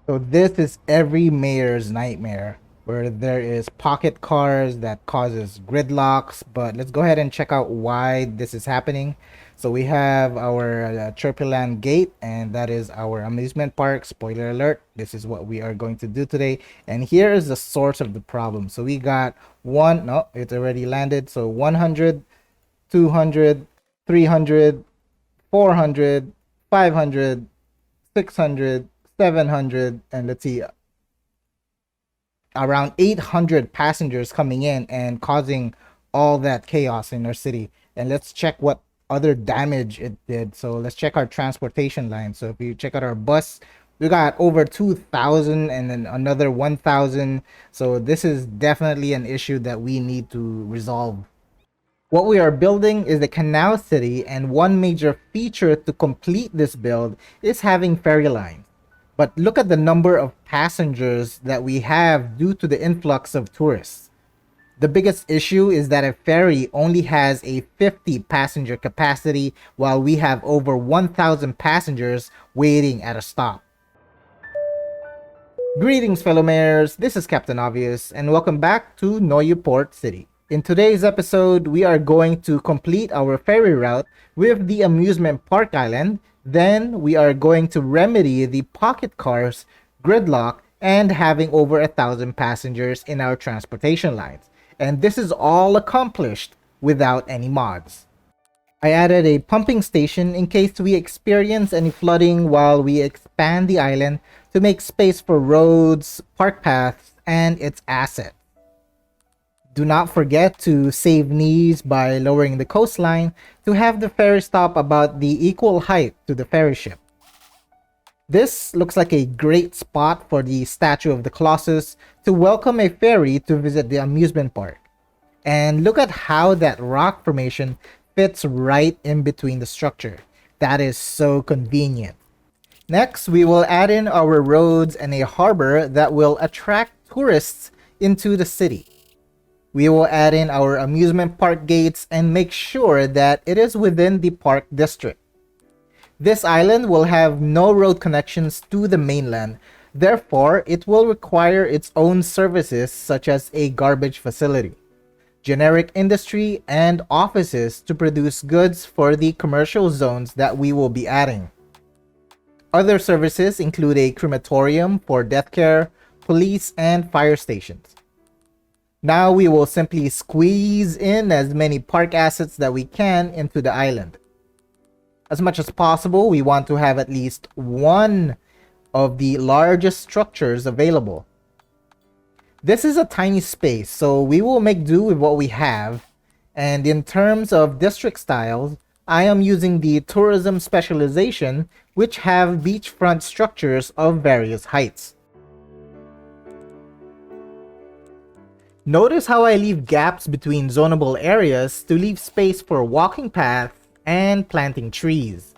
So this is every mayor's nightmare, where there is pocket cars that causes gridlocks. But let's go ahead and check out why this is happening. So we have our Chirpyland gate, and that is our amusement park. Spoiler alert, this is what we are going to do today. And here is the source of the problem. So we got one, no, it's already landed. So 100, 200, 300, 400, 500, 600, 700, and let's see, around 800 passengers coming in and causing all that chaos in our city. And let's check what other damage it did. So let's check our transportation line. So if you check out our bus, we got over 2,000 and then another 1,000. So this is definitely an issue that we need to resolve. What we are building is a canal city, and one major feature to complete this build is having ferry lines. But look at the number of passengers that we have due to the influx of tourists. The biggest issue is that a ferry only has a 50 passenger capacity, while we have over 1,000 passengers waiting at a stop. Greetings, fellow mayors, this is Captain Obvious, and welcome back to Noyou Port City. In today's episode, we are going to complete our ferry route with the amusement park island. Then we are going to remedy the pocket cars, gridlock, and having over 1,000 passengers in our transportation lines. And this is all accomplished without any mods. I added a pumping station in case we experience any flooding while we expand the island to make space for roads, park paths, and its assets. Do not forget to save knees by lowering the coastline to have the ferry stop about the equal height to the ferry ship. This looks like a great spot for the statue of the Colossus to welcome a ferry to visit the amusement park. And look at how that rock formation fits right in between the structure. That is so convenient. Next, we will add in our roads and a harbor that will attract tourists into the city. We will add in our amusement park gates and make sure that it is within the park district. This island will have no road connections to the mainland, therefore it will require its own services such as a garbage facility, generic industry, and offices to produce goods for the commercial zones that we will be adding. Other services include a crematorium for death care, police, and fire stations. Now we will simply squeeze in as many park assets that we can into the island. As much as possible, we want to have at least one of the largest structures available. This is a tiny space, so we will make do with what we have. And in terms of district styles, I am using the tourism specialization, which have beachfront structures of various heights. Notice how I leave gaps between zonable areas to leave space for walking paths and planting trees.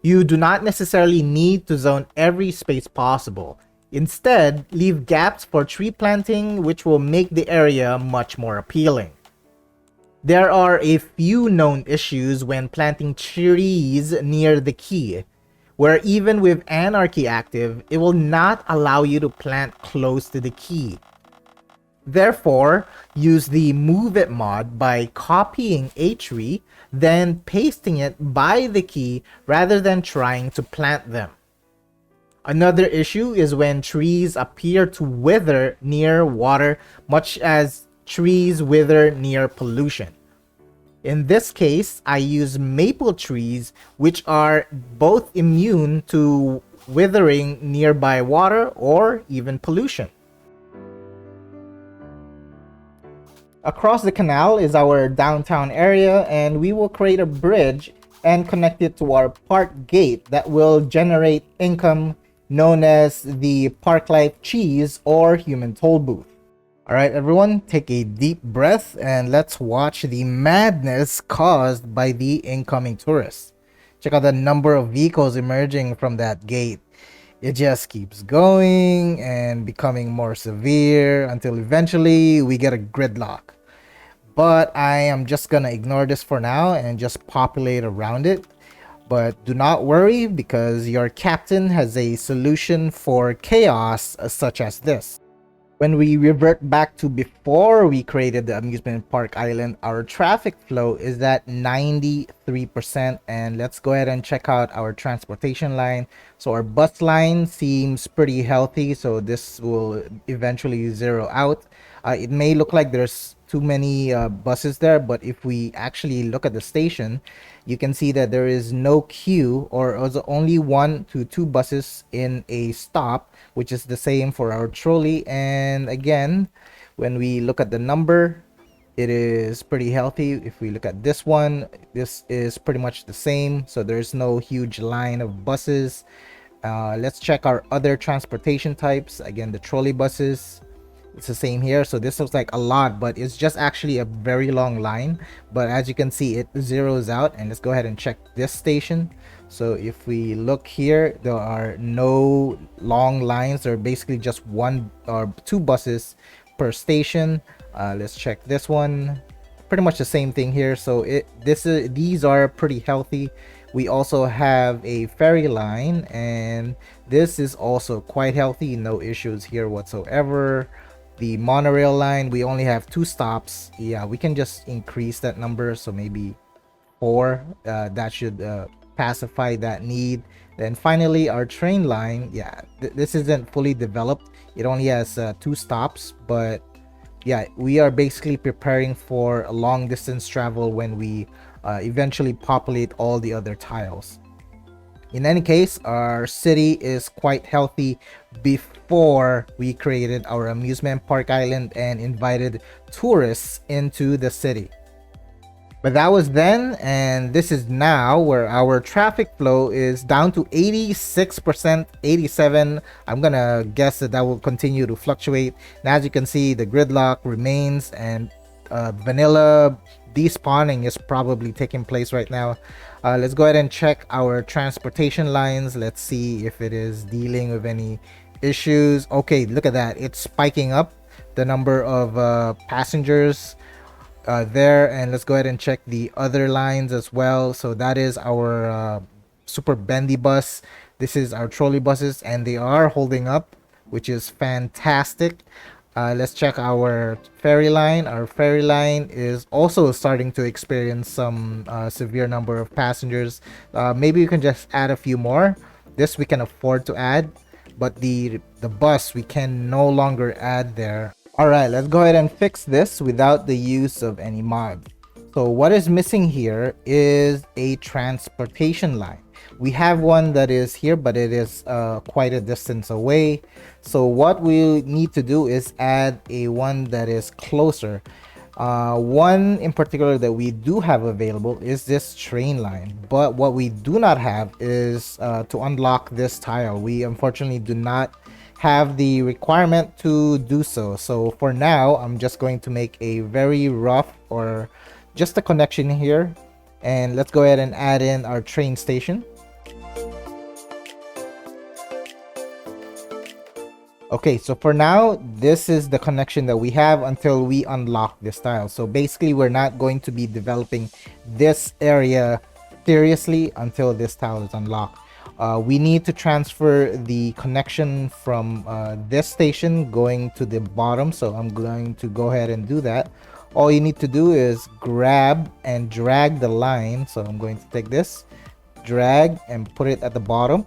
You do not necessarily need to zone every space possible. Instead, leave gaps for tree planting, which will make the area much more appealing. There are a few known issues when planting trees near the quay, where even with Anarchy active, it will not allow you to plant close to the quay. Therefore, use the Move It mod by copying a tree, then pasting it by the quay rather than trying to plant them. Another issue is when trees appear to wither near water, much as trees wither near pollution. In this case, I use maple trees, which are both immune to withering nearby water or even pollution. Across the canal is our downtown area, and we will create a bridge and connect it to our park gate that will generate income known as the Park Life Cheese or Human Toll Booth. Alright everyone, take a deep breath and let's watch the madness caused by the incoming tourists. Check out the number of vehicles emerging from that gate. It just keeps going and becoming more severe until eventually we get a gridlock. But I am just gonna ignore this for now and just populate around it. But do not worry, because your captain has a solution for chaos such as this. When we revert back to before we created the amusement park island, our traffic flow is at 93%. And let's go ahead and check out our transportation line. So our bus line seems pretty healthy, so this will eventually zero out. It may look like there's too many buses there, but if we actually look at the station, you can see that there is no queue, or only 1 to 2 buses in a stop, which is the same for our trolley. And again, when we look at the number, it is pretty healthy. If we look at this one, this is pretty much the same, so there's no huge line of buses. Let's check our other transportation types. Again, the trolley buses, it's the same here. So this looks like a lot, but it's just actually a very long line. But as you can see, it zeroes out. And let's go ahead and check this station. So if we look here, there are no long lines. There are basically just 1 or 2 buses per station. Let's check this one. Pretty much the same thing here. So these are pretty healthy. We also have a ferry line, and this is also quite healthy. No issues here whatsoever. The monorail line, we only have 2 stops. Yeah, we can just increase that number, so maybe 4. That should pacify that need. Then finally, our train line, yeah, this isn't fully developed. It only has 2 stops, but yeah, we are basically preparing for a long distance travel when we eventually populate all the other tiles. In any case, our city is quite healthy before we created our amusement park island and invited tourists into the city. But that was then, and this is now, where our traffic flow is down to 86%, 87. I'm gonna guess that will continue to fluctuate. And as you can see, the gridlock remains, and vanilla despawning is probably taking place right now. Let's go ahead and check our transportation lines. Let's see if it is dealing with any issues. Okay, look at that. It's spiking up the number of passengers there. And let's go ahead and check the other lines as well. So that is our super bendy bus. This is our trolley buses, and they are holding up, which is fantastic. Let's check our ferry line. Our ferry line is also starting to experience some severe number of passengers. Maybe we can just add a few more. This we can afford to add, but the bus we can no longer add there. All right, let's go ahead and fix this without the use of any mod. So what is missing here is a transportation line. We have one that is here, but it is quite a distance away. So what we need to do is add a one that is closer. One in particular that we do have available is this train line, but what we do not have is to unlock this tile. We unfortunately do not have the requirement to do so. So for now, I'm just going to make a very rough, or just a connection here, and let's go ahead and add in our train station. Okay, so for now, this is the connection that we have until we unlock this tile. So basically, we're not going to be developing this area seriously until this tile is unlocked. We need to transfer the connection from this station going to the bottom. So I'm going to go ahead and do that. All you need to do is grab and drag the line. So I'm going to take this, drag, and put it at the bottom.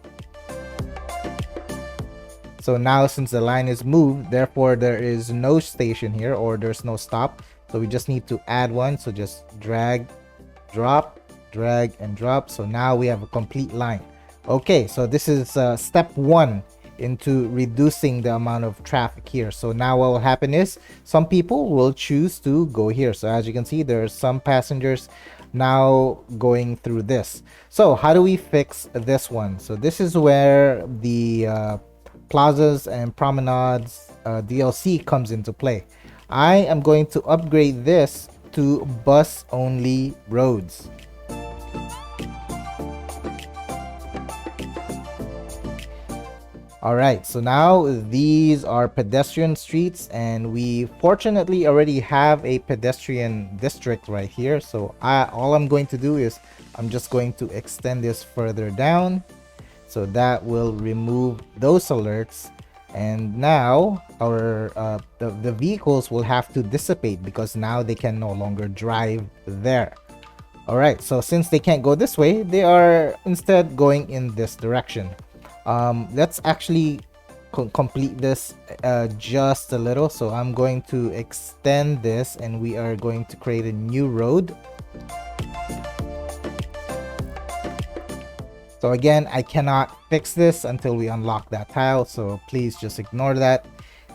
So now, since the line is moved, therefore there is no station here, or there's no stop. So we just need to add one. So just drag, drop, drag, and drop. So now we have a complete line. Okay, so this is step 1 into reducing the amount of traffic here. So now what will happen is some people will choose to go here. So as you can see, there are some passengers now going through this. So how do we fix this one? So this is where the plazas and promenades DLC comes into play. I am going to upgrade this to bus only roads. All right, so now these are pedestrian streets, and we fortunately already have a pedestrian district right here. So all I'm going to do is I'm just going to extend this further down. So that will remove those alerts. And now our the vehicles will have to dissipate because now they can no longer drive there. All right, so since they can't go this way, they are instead going in this direction. Let's actually complete this just a little. So I'm going to extend this, and we are going to create a new road. So again, I cannot fix this until we unlock that tile, so please just ignore that.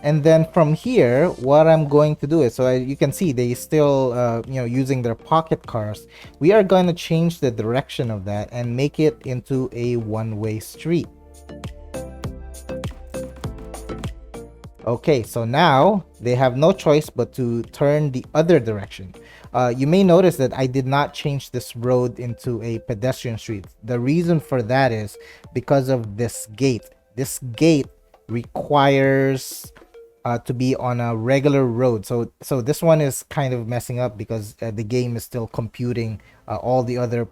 And then from here, what I'm going to do is, so you can see they still, using their pocket cars. We are going to change the direction of that and make it into a one-way street. Okay, so now they have no choice but to turn the other direction. You may notice that I did not change this road into a pedestrian street. The reason for that is because of this gate. This gate requires to be on a regular road. So this one is kind of messing up because the game is still computing all the other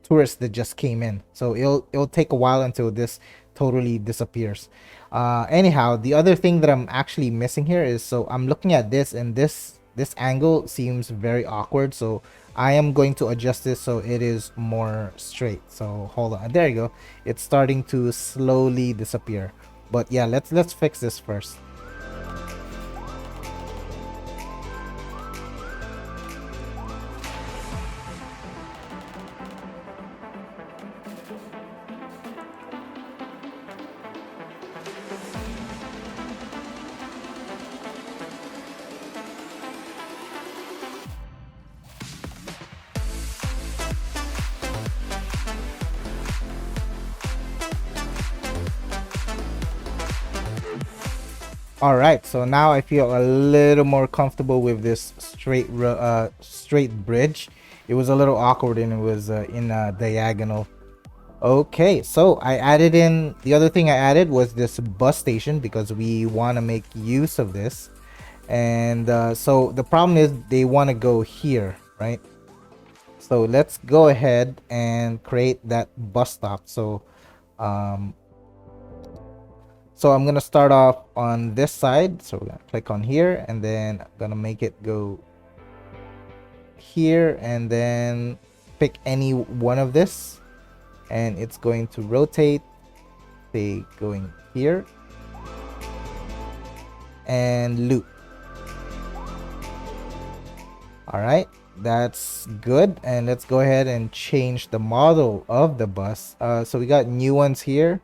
tourists that just came in. So it'll take a while until this totally disappears. Anyhow, the other thing that I'm actually missing here is, so I'm looking at this, and this angle seems very awkward. So I am going to adjust this so it is more straight. So hold on, there you go. It's starting to slowly disappear. But yeah, let's fix this first. All right, so now I feel a little more comfortable with this straight bridge. It was a little awkward, and it was in a diagonal. Okay, so I added in, the other thing I added was this bus station because we want to make use of this. And so the problem is they want to go here, right? So let's go ahead and create that bus stop. So I'm gonna start off on this side. So we're gonna click on here, and then I'm gonna make it go here, and then pick any one of this, and it's going to rotate, say going here, and loop. All right, that's good. And let's go ahead and change the model of the bus. So we got new ones here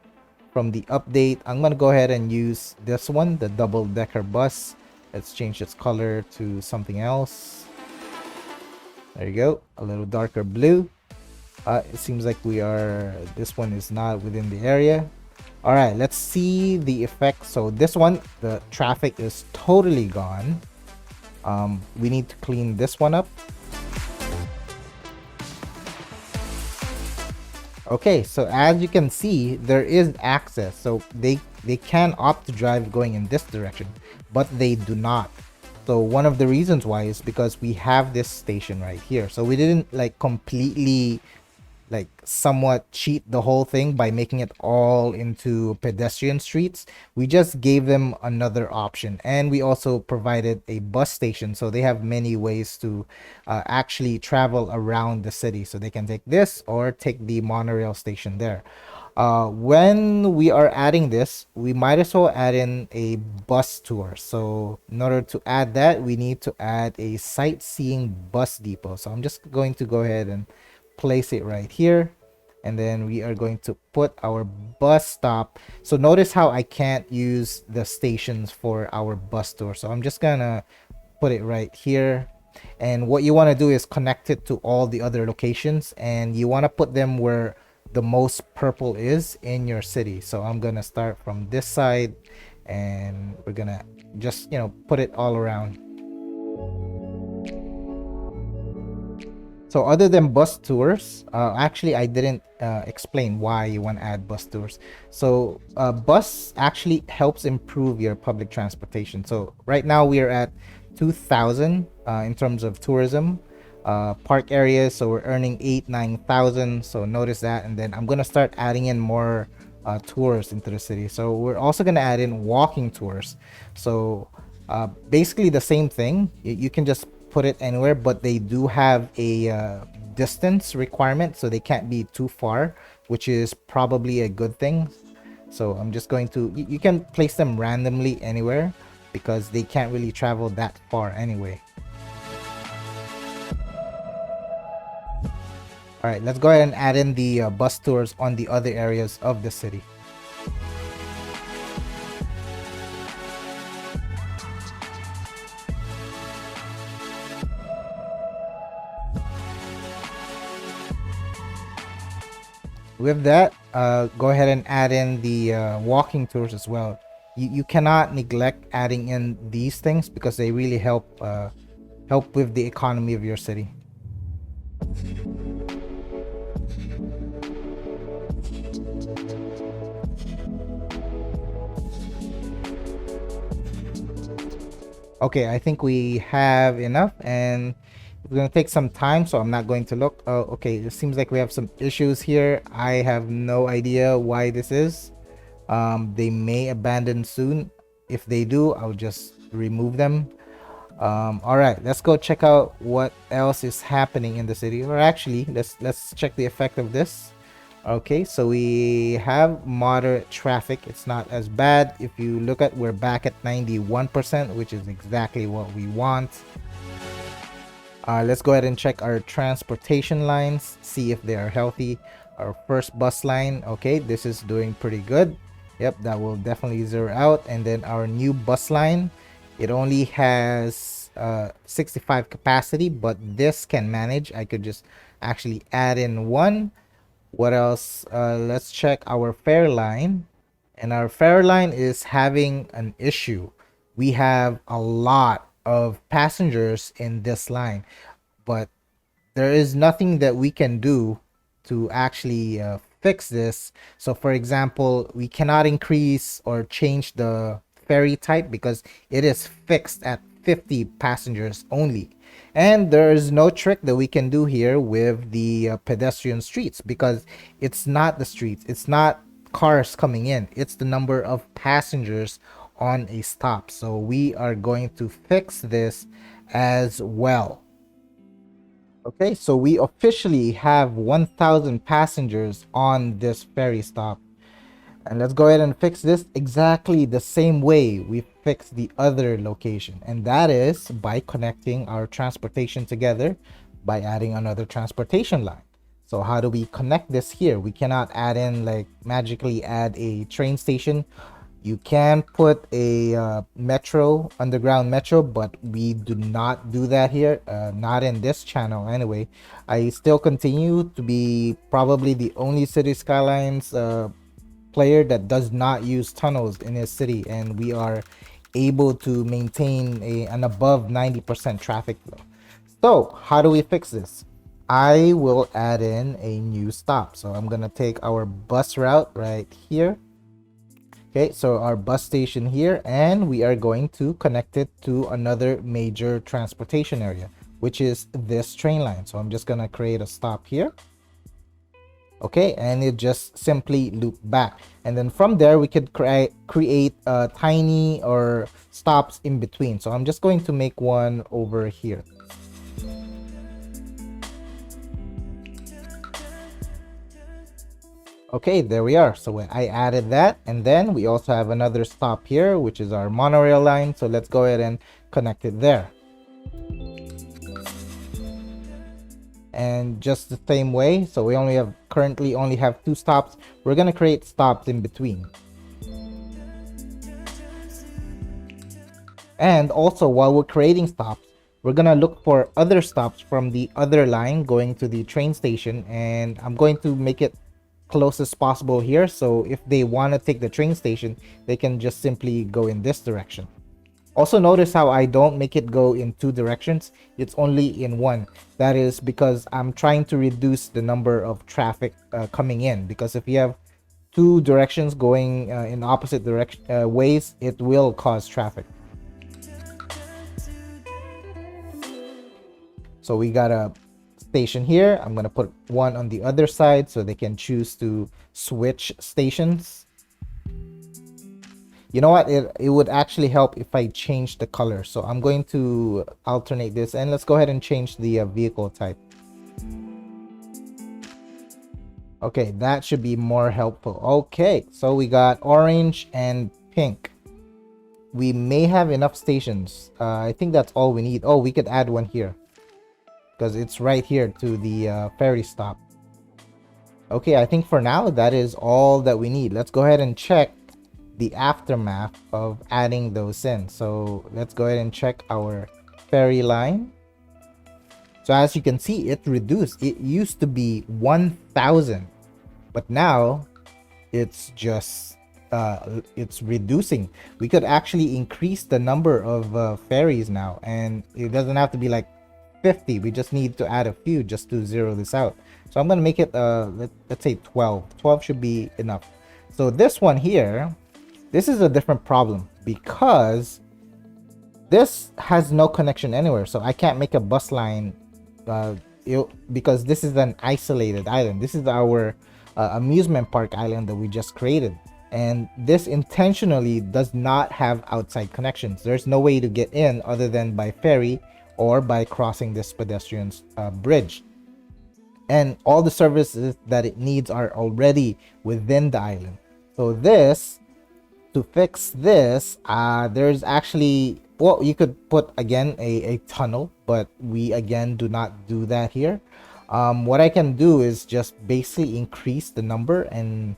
from the update. I'm gonna go ahead and use this one, the double-decker bus. Let's change its color to something else. There you go, a little darker blue. It seems like this one is not within the area. All right, let's see the effect. So this one, the traffic is totally gone. We need to clean this one up. Okay, so as you can see, there is access. So they can opt to drive going in this direction, but they do not. So one of the reasons why is because we have this station right here. So we didn't like completely like somewhat cheat the whole thing by making it all into pedestrian streets. We just gave them another option, and we also provided a bus station, so they have many ways to actually travel around the city. So they can take this or take the monorail station there. When we are adding this, we might as well add in a bus tour. So in order to add that, we need to add a sightseeing bus depot. So I'm just going to go ahead and place it right here, and then we are going to put our bus stop. So notice how I can't use the stations for our bus tour, so I'm just gonna put it right here. And what you want to do is connect it to all the other locations, and you want to put them where the most purple is in your city. So I'm gonna start from this side, and we're gonna just put it all around. So other than bus tours, actually I didn't explain why you want to add bus tours. So bus actually helps improve your public transportation. So right now we are at 2,000 in terms of tourism park areas, so we're earning 8 9,000. So notice that, and then I'm gonna start adding in more tours into the city. So we're also gonna add in walking tours. So basically the same thing. You can just put it anywhere, but they do have a distance requirement, so they can't be too far, which is probably a good thing. So I'm just going to, you can place them randomly anywhere because they can't really travel that far anyway. All right, let's go ahead and add in the bus tours on the other areas of the city. With that, go ahead and add in the walking tours as well. You cannot neglect adding in these things because they really help with the economy of your city. Okay, I think we have enough, and it's gonna take some time, so I'm not going to look. Okay, it seems like we have some issues here. I have no idea why this is. They may abandon soon. If they do, I'll just remove them. All right, let's go check out what else is happening in the city. Or actually, let's check the effect of this. Okay, so we have moderate traffic. It's not as bad. If you look at, we're back at 91%, which is exactly what we want. Let's go ahead and check our transportation lines, see if they are healthy. Our first bus line, okay, this is doing pretty good. Yep, that will definitely zero out. And then our new bus line, it only has 65 capacity, but this can manage. I could just actually add in one. What else? Let's check our ferry line. And our ferry line is having an issue. We have a lot of passengers in this line, but there is nothing that we can do to actually fix this. So for example, we cannot increase or change the ferry type because it is fixed at 50 passengers only. And there is no trick that we can do here with the pedestrian streets because it's not the streets, it's not cars coming in, it's the number of passengers on a stop. So we are going to fix this as well. Okay, so we officially have 1,000 passengers on this ferry stop. And let's go ahead and fix this exactly the same way we fixed the other location. And that is by connecting our transportation together by adding another transportation line. So how do we connect this here? We cannot add in, like, magically add a train station. You can put a metro, underground metro, but we do not do that here. Not in this channel anyway. I still continue to be probably the only Cities Skylines player that does not use tunnels in his city, and we are able to maintain an above 90% traffic flow. So how do we fix this? I will add in a new stop. So I'm gonna take our bus route right here. Okay, so our bus station here, and we are going to connect it to another major transportation area, which is this train line. So I'm just gonna create a stop here. Okay, and it just simply loop back, and then from there we could create tiny or stops in between. So I'm just going to make one over here. Okay, there we are. So I added that, and then we also have another stop here, which is our monorail line. So let's go ahead and connect it there. And just the same way, so we currently only have 2 stops. We're gonna create stops in between. And also, while we're creating stops, we're gonna look for other stops from the other line going to the train station, and I'm going to make it close as possible here, so if they want to take the train station, they can just simply go in this direction. Also notice how I don't make it go in two directions. It's only in one. That is because I'm trying to reduce the number of traffic coming in, because if you have two directions going in opposite direction ways, it will cause traffic. So we got a station here. I'm gonna put one on the other side so they can choose to switch stations. You know what, it would actually help if I change the color. So I'm going to alternate this, and let's go ahead and change the vehicle type. Okay, that should be more helpful. Okay, so we got orange and pink. We may have enough stations. I think that's all we need. Oh, we could add one here because it's right here to the ferry stop. Okay, I think for now that is all that we need. Let's go ahead and check the aftermath of adding those in. So let's go ahead and check our ferry line. So as you can see, it reduced. It used to be 1,000, but now it's just it's reducing. We could actually increase the number of ferries now, and it doesn't have to be like 50. We just need to add a few just to zero this out. So I'm gonna make it let's say 12 should be enough. So this one here, this is a different problem because this has no connection anywhere. So I can't make a bus line because this is an isolated island. This is our amusement park island that we just created, and this intentionally does not have outside connections. There's no way to get in other than by ferry or by crossing this pedestrian bridge, and all the services that it needs are already within the island. So this, to fix this, there's actually, well, you could put again a tunnel, but we again do not do that here. What I can do is just basically increase the number and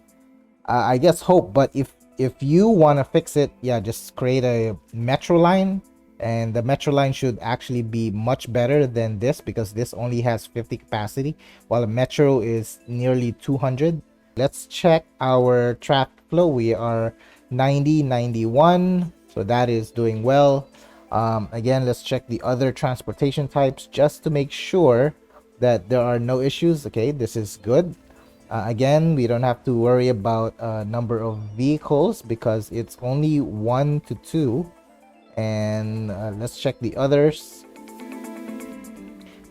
I guess hope. But if you want to fix it, yeah, just create a metro line, and the metro line should actually be much better than this because this only has 50 capacity while a metro is nearly 200. Let's check our traffic flow. We are 90-91, so that is doing well. Again, let's check the other transportation types just to make sure that there are no issues. Okay, this is good. Again, we don't have to worry about number of vehicles because it's only 1 to 2. And let's check the others.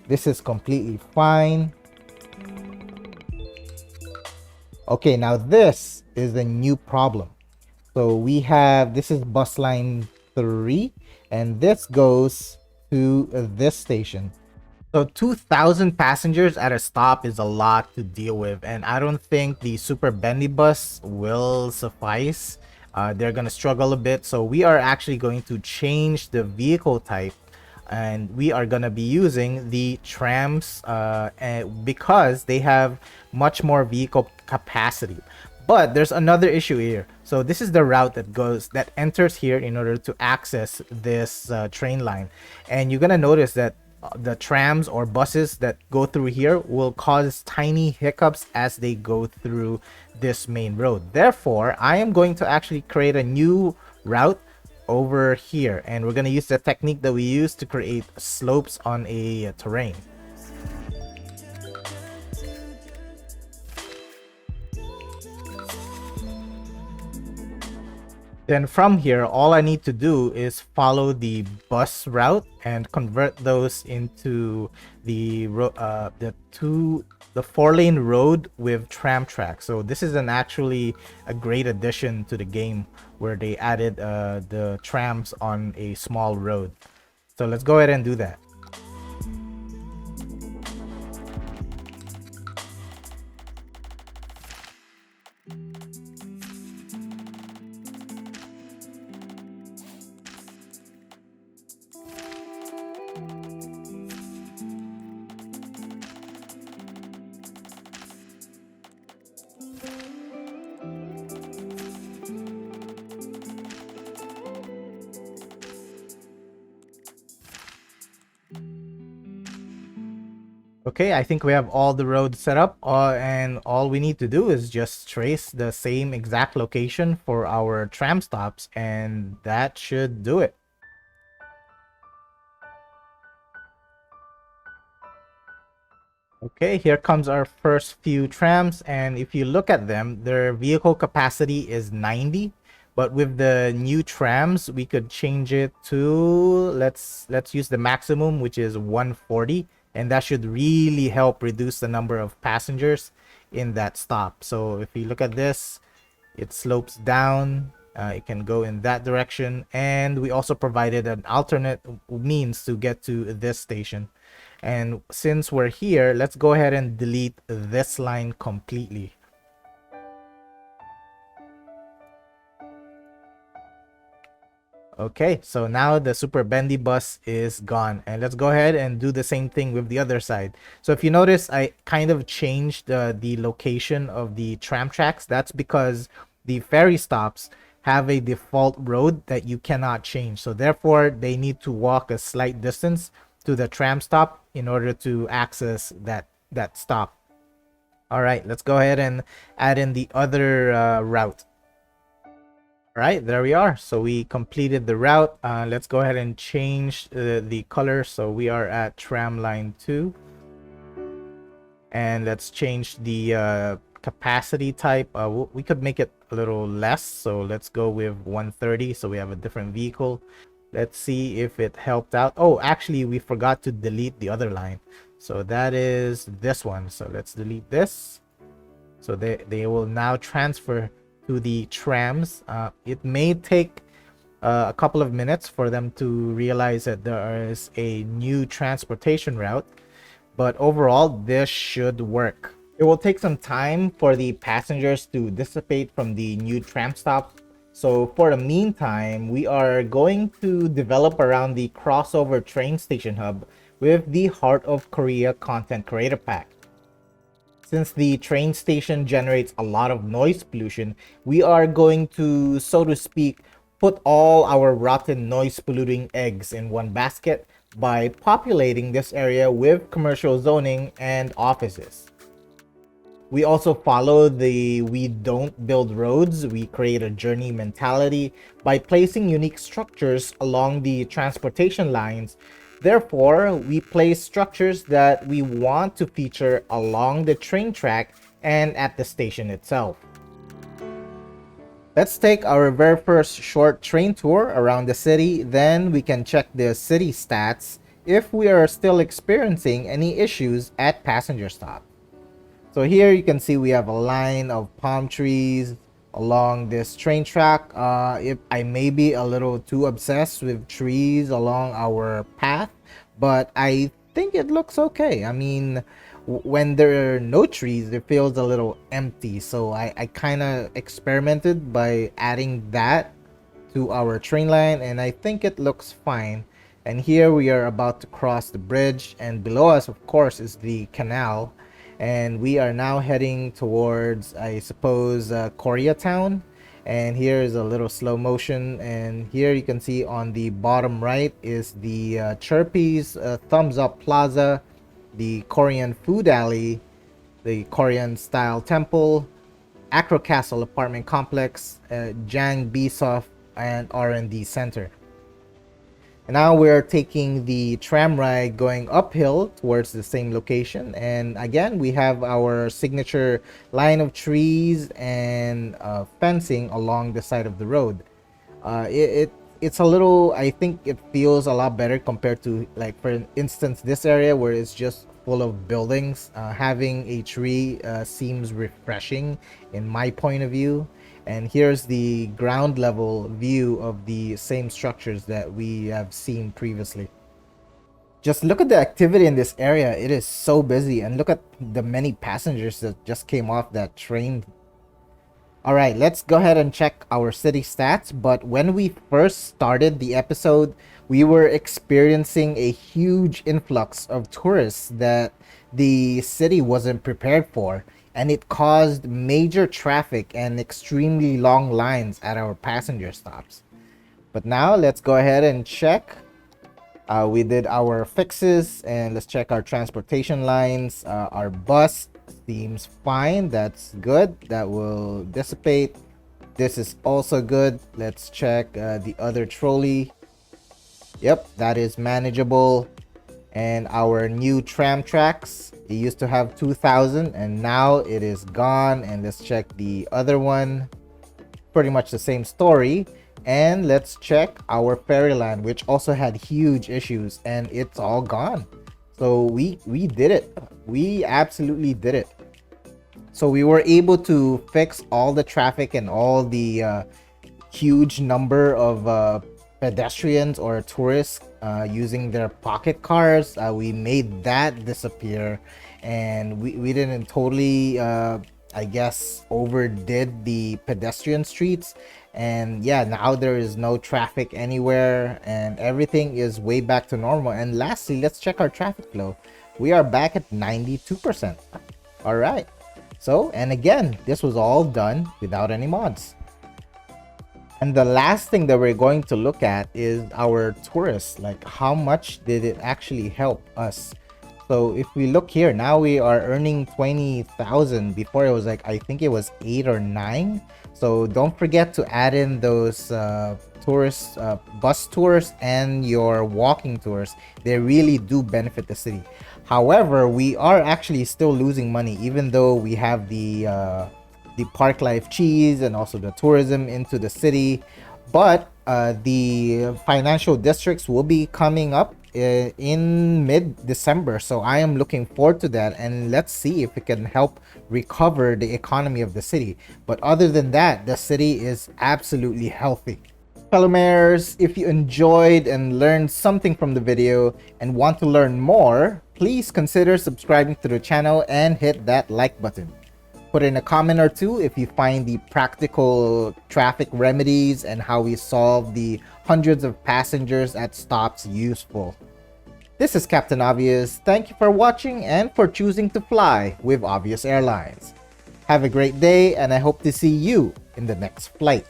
This is completely fine. Okay, now this is a new problem. So we have, this is bus line 3, and this goes to this station. So 2,000 passengers at a stop is a lot to deal with, and I don't think the super bendy bus will suffice. They're gonna struggle a bit, so we are actually going to change the vehicle type, and we are gonna be using the trams because they have much more vehicle capacity. But there's another issue here. So this is the route that enters here in order to access this train line, and you're gonna notice that the trams or buses that go through here will cause tiny hiccups as they go through this main road. Therefore, I am going to actually create a new route over here, and we're going to use the technique that we use to create slopes on a terrain. Then from here, all I need to do is follow the bus route and convert those into the 4-lane road with tram tracks. So this is actually a great addition to the game where they added the trams on a small road. So let's go ahead and do that. Okay, I think we have all the roads set up, and all we need to do is just trace the same exact location for our tram stops, and that should do it. Okay, here comes our first few trams, and if you look at them, their vehicle capacity is 90, but with the new trams, we could change it to let's use the maximum, which is 140, and that should really help reduce the number of passengers in that stop. So if you look at this, it slopes down. It can go in that direction, and we also provided an alternate means to get to this station. And since we're here, let's go ahead and delete this line completely. Okay, so now the super bendy bus is gone, and let's go ahead and do the same thing with the other side. So if you notice, I kind of changed the location of the tram tracks. That's because the ferry stops have a default road that you cannot change. So therefore, they need to walk a slight distance to the tram stop in order to access that stop. All right, let's go ahead and add in the other route. All right, there we are. So we completed the route. Let's go ahead and change the color. So we are at tram line 2. And let's change the capacity type. We could make it a little less. So let's go with 130. So we have a different vehicle. Let's see if it helped out. Oh, actually, we forgot to delete the other line. So that is this one. So let's delete this. So they will now transfer to the trams. It may take a couple of minutes for them to realize that there is a new transportation route, but overall this should work. It will take some time for the passengers to dissipate from the new tram stop. So for the meantime, we are going to develop around the crossover train station hub with the Heart of Korea content creator pack. Since the train station generates a lot of noise pollution, we are going to, so to speak, put all our rotten noise polluting eggs in one basket by populating this area with commercial zoning and offices. We also follow the we don't build roads, we create a journey mentality by placing unique structures along the transportation lines. Therefore, we place structures that we want to feature along the train track and at the station itself. Let's take our very first short train tour around the city, then we can check the city stats if we are still experiencing any issues at passenger stop. So here you can see we have a line of palm trees along this train track. If I may be a little too obsessed with trees along our path, but I think it looks okay. I mean, when there are no trees, it feels a little empty. So I kind of experimented by adding that to our train line, and I think it looks fine. And here we are about to cross the bridge, and below us, of course, is the canal. And we are now heading towards, I suppose, Koreatown. And here is a little slow motion, and here you can see on the bottom right is the Chirpy's Thumbs Up Plaza, the Korean Food Alley, the Korean Style Temple, Acro Castle Apartment Complex, Jang Bisoft, and R&D Center. And now we're taking the tram ride going uphill towards the same location, and again we have our signature line of trees and fencing along the side of the road. It's a little, I think it feels a lot better compared to, like, for instance, this area where it's just full of buildings. Having a tree seems refreshing in my point of view. And here's the ground level view of the same structures that we have seen previously. Just look at the activity in this area. It is so busy, and look at the many passengers that just came off that train. All right, let's go ahead and check our city stats. But when we first started the episode, we were experiencing a huge influx of tourists that the city wasn't prepared for, and it caused major traffic and extremely long lines at our passenger stops. But now let's go ahead and check. We did our fixes, and let's check our transportation lines. Our bus seems fine. That's good. That will dissipate. This is also good. Let's check the other trolley. Yep, that is manageable. And our new tram tracks, it used to have 2,000 and now it is gone. And let's check the other one. Pretty much the same story. And let's check our Fairyland, which also had huge issues, and it's all gone. So we did it. We absolutely did it. So we were able to fix all the traffic and all the huge number of pedestrians or tourists using their pocket cars. We made that disappear, and we didn't totally I guess overdid the pedestrian streets. And yeah, now there is no traffic anywhere and everything is way back to normal. And lastly, let's check our traffic flow. We are back at 92%. All right. So, and again, this was all done without any mods. And the last thing that we're going to look at is our tourists. Like, how much did it actually help us? So if we look here, now we are earning 20,000. Before it was like, I think it was 8 or 9. So don't forget to add in those tourist bus tours and your walking tours. They really do benefit the city. However, we are actually still losing money, even though we have the park life cheese and also the tourism into the city. But the financial districts will be coming up in mid-December, so I am looking forward to that, and let's see if it can help recover the economy of the city. But other than that, the city is absolutely healthy. Fellow mayors, if you enjoyed and learned something from the video and want to learn more, please consider subscribing to the channel and hit that like button. Put in a comment or two if you find the practical traffic remedies and how we solve the hundreds of passengers at stops useful. This is Captain Obvious. Thank you for watching and for choosing to fly with Obvious Airlines. Have a great day, and I hope to see you in the next flight.